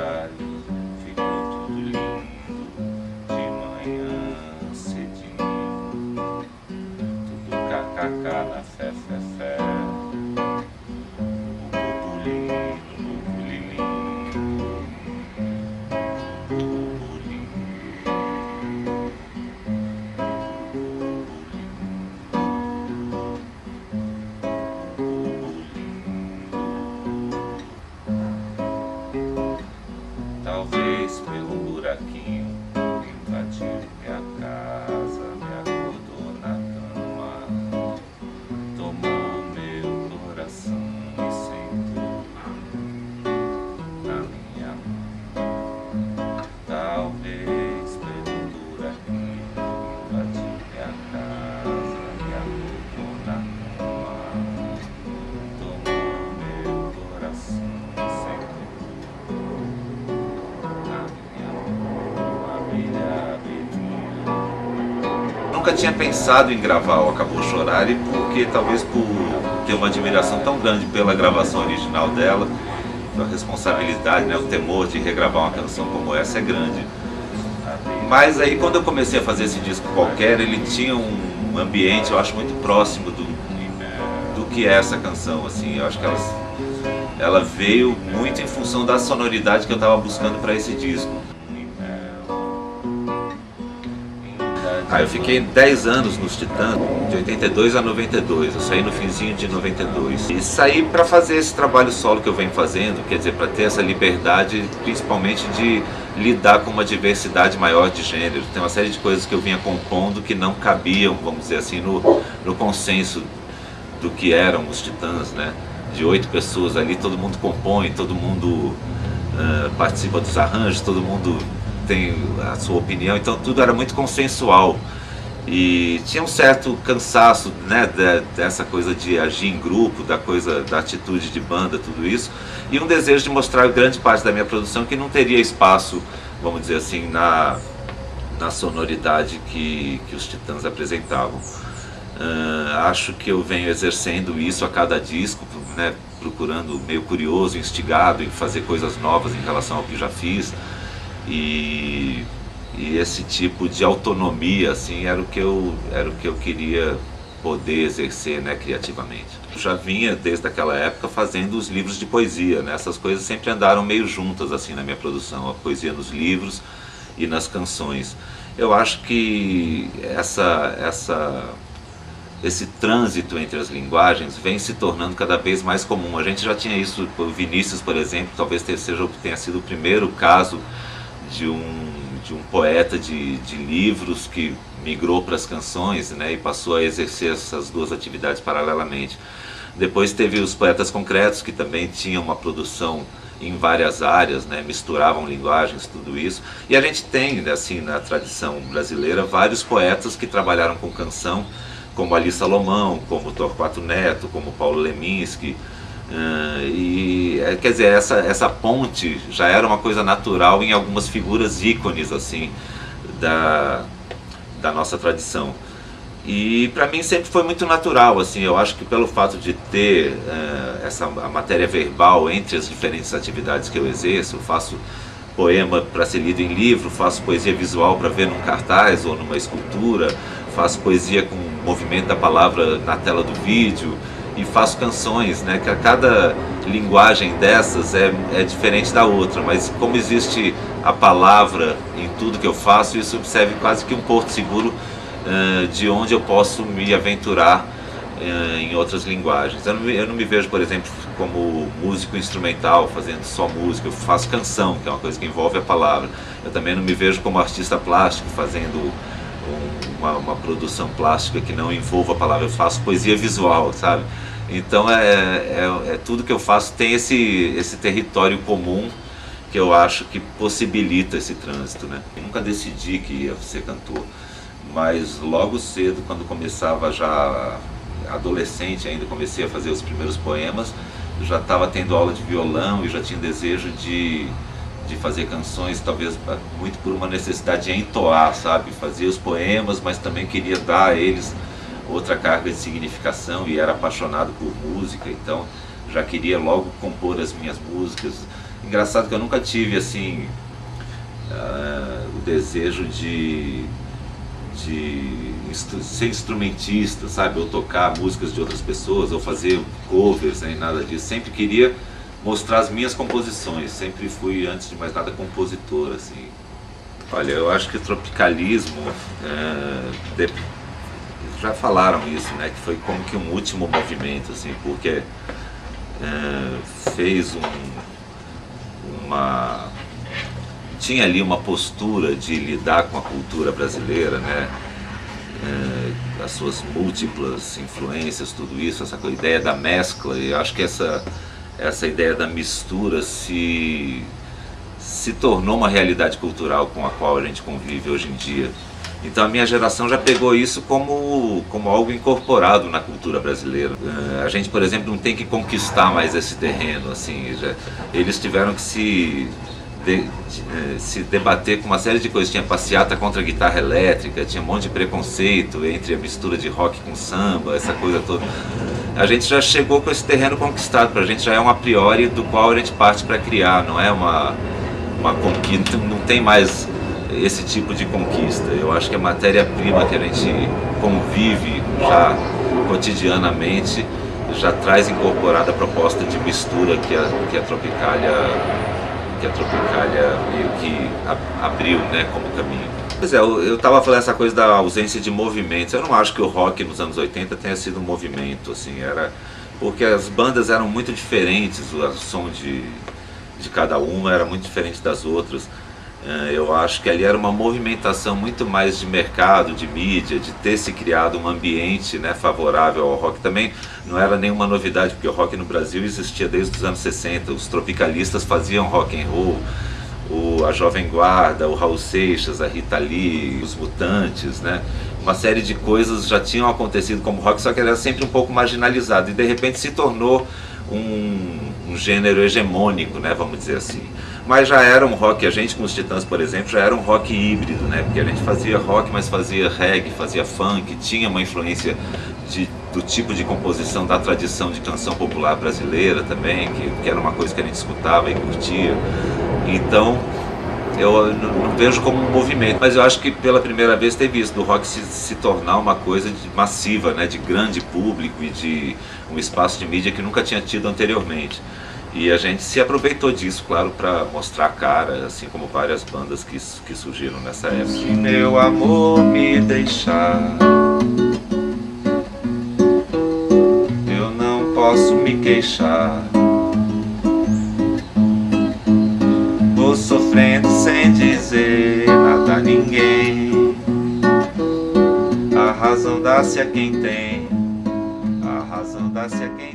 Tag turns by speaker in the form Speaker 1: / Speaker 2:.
Speaker 1: horário ficou tudo lindo, de manhã cedinho, tudo kkk na fé, fé, fé. O bubulim, talvez pelo buraquinho invadiu minha casa, me acordou na cama, tomou meu coração e sentou na minha mão. Talvez pelo buraquinho invadiu minha casa, me acordou na cama, tomou meu coração e sentou. Nunca tinha pensado em gravar o Acabou Chorar, e porque talvez por ter uma admiração tão grande pela gravação original dela, a responsabilidade, né, o temor de regravar uma canção como essa é grande. Mas aí quando eu comecei a fazer esse disco qualquer, ele tinha um ambiente, eu acho, muito próximo do que é essa canção, assim. Eu acho que ela veio muito em função da sonoridade que eu estava buscando para esse disco. Eu fiquei 10 anos nos Titãs, de 82 a 92, eu saí no finzinho de 92. E saí para fazer esse trabalho solo que eu venho fazendo, quer dizer, para ter essa liberdade, principalmente de lidar com uma diversidade maior de gêneros. Tem uma série de coisas que eu vinha compondo que não cabiam, vamos dizer assim, no consenso do que eram os Titãs, né? De 8 pessoas ali, todo mundo compõe, todo mundo participa dos arranjos, todo mundo tem a sua opinião, então tudo era muito consensual e tinha um certo cansaço, né, dessa coisa de agir em grupo, da atitude de banda, tudo isso, e um desejo de mostrar grande parte da minha produção que não teria espaço, vamos dizer assim, na sonoridade que os Titãs apresentavam. Acho que eu venho exercendo isso a cada disco, né, procurando, meio curioso, instigado em fazer coisas novas em relação ao que já fiz. E esse tipo de autonomia, assim, era o que eu queria poder exercer, né, criativamente. Eu já vinha desde aquela época fazendo os livros de poesia, né? Essas coisas sempre andaram meio juntas assim na minha produção, a poesia nos livros e nas canções. Eu acho que esse trânsito entre as linguagens vem se tornando cada vez mais comum. A gente já tinha isso, o Vinícius, por exemplo, talvez tenha sido o primeiro caso de um poeta de livros que migrou para as canções, né, e passou a exercer essas duas atividades paralelamente. Depois teve os poetas concretos, que também tinham uma produção em várias áreas, né, misturavam linguagens, tudo isso. E a gente tem, assim, na tradição brasileira, vários poetas que trabalharam com canção, como Ali Salomão, como Torquato Neto, como Paulo Leminski. Quer dizer, essa ponte já era uma coisa natural em algumas figuras ícones, assim, da nossa tradição. E para mim sempre foi muito natural, assim. Eu acho que pelo fato de ter a matéria verbal entre as diferentes atividades que eu exerço, eu faço poema para ser lido em livro, faço poesia visual para ver num cartaz ou numa escultura, faço poesia com o movimento da palavra na tela do vídeo, e faço canções, né? Que cada linguagem dessas é diferente da outra, mas como existe a palavra em tudo que eu faço, isso serve quase que um porto seguro de onde eu posso me aventurar em outras linguagens. Eu não me vejo, por exemplo, como músico instrumental, fazendo só música. Eu faço canção, que é uma coisa que envolve a palavra. Eu também não me vejo como artista plástico, fazendo uma produção plástica que não envolva a palavra. Eu faço poesia visual, sabe? Então tudo que eu faço tem esse território comum que eu acho que possibilita esse trânsito, né? Eu nunca decidi que ia ser cantor, mas logo cedo, quando começava já adolescente ainda, comecei a fazer os primeiros poemas, eu já estava tendo aula de violão e já tinha desejo de fazer canções, talvez muito por uma necessidade de entoar, sabe? Fazia os poemas, mas também queria dar a eles outra carga de significação, e era apaixonado por música, então já queria logo compor as minhas músicas. Engraçado que eu nunca tive assim o desejo de ser instrumentista, sabe? Ou tocar músicas de outras pessoas, ou fazer covers, nem nada disso. Sempre queria mostrar as minhas composições, sempre fui, antes de mais nada, compositor, assim. Olha, eu acho que o tropicalismo, já falaram isso, né? Que foi como que um último movimento, assim, porque fez tinha ali uma postura de lidar com a cultura brasileira, né? As suas múltiplas influências, tudo isso, essa ideia da mescla, e eu acho que essa ideia da mistura se tornou uma realidade cultural com a qual a gente convive hoje em dia. Então a minha geração já pegou isso como algo incorporado na cultura brasileira. A gente, por exemplo, não tem que conquistar mais esse terreno, assim, eles tiveram que se debater com uma série de coisas. Tinha passeata contra a guitarra elétrica, tinha um monte de preconceito entre a mistura de rock com samba, essa coisa toda. A gente já chegou com esse terreno conquistado, pra gente já é um a priori do qual a gente parte para criar, não é uma conquista, não tem mais esse tipo de conquista. Eu acho que a matéria-prima que a gente convive já cotidianamente já traz incorporada a proposta de mistura que a Tropicália meio que abriu, né, como caminho. Pois é, eu estava falando essa coisa da ausência de movimentos. Eu não acho que o rock nos anos 80 tenha sido um movimento, assim, porque as bandas eram muito diferentes, o som de cada uma era muito diferente das outras. Eu acho que ali era uma movimentação muito mais de mercado, de mídia, de ter se criado um ambiente, né, favorável ao rock. Também não era nenhuma novidade, porque o rock no Brasil existia desde os anos 60, os tropicalistas faziam rock and roll, a Jovem Guarda, o Raul Seixas, a Rita Lee, os Mutantes, né? Uma série de coisas já tinham acontecido como rock, só que era sempre um pouco marginalizado, e de repente se tornou um gênero hegemônico, né, vamos dizer assim. Mas já era um rock, a gente com os Titãs, por exemplo, já era um rock híbrido, né? Porque a gente fazia rock, mas fazia reggae, fazia funk, tinha uma influência do tipo de composição da tradição de canção popular brasileira também, que era uma coisa que a gente escutava e curtia. Então, eu não vejo como um movimento, mas eu acho que pela primeira vez teve isso, do rock se tornar uma coisa massiva, né? De grande público e de um espaço de mídia que nunca tinha tido anteriormente. E a gente se aproveitou disso, claro, para mostrar a cara, assim como várias bandas que surgiram nessa época. Se meu amor me deixar, eu não posso me queixar. Vou sofrendo sem dizer nada a ninguém. A razão dá-se a quem tem, a razão dá-se a quem